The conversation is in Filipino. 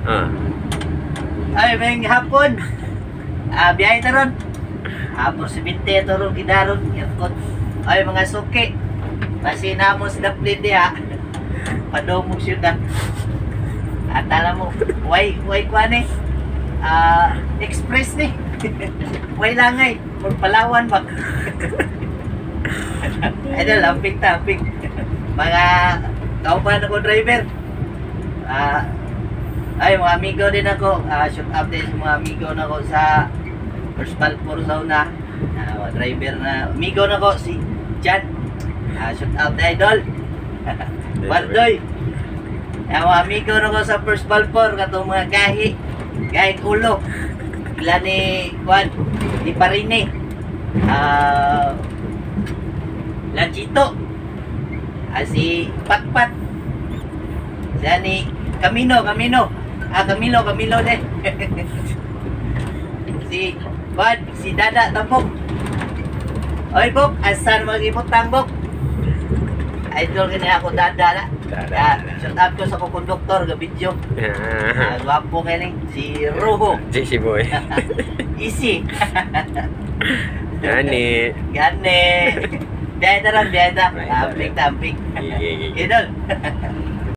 Ah. Ay, may hapon. Biyahe na ron. Hapon si Binte, ito ron, gidaron, yakot. Ay, mga suki. Masinamos na plate ha. Padomog siya na. At alam mo, way kwa ni. Express ni. Way langay. Magpalawan ba? Ay, lamping-tamping. Mga kaupan ako driver. Ay, mga amigo din ako. Shoot up din sa mga amigo na ako sa First Balfour Sauna. Mga driver na amigo na ako si Jan. Shoot up the idol. Baldoy. Mga amigo na ako sa First Balfour. Katong mga gahi ulo. Bila ni Juan di Parine. Lanchito. Si Patpat. Siya ni Camino din. Si Juan, si Dada Tambok. Oy Bok, asan mag-ibot Tambok? Idol kini ako Dada na. Shout out ko sa konduktor ga video. Gwapo kini si Roho. JC boy. Easy. Gani. Biyahe na. Tamping. Idol.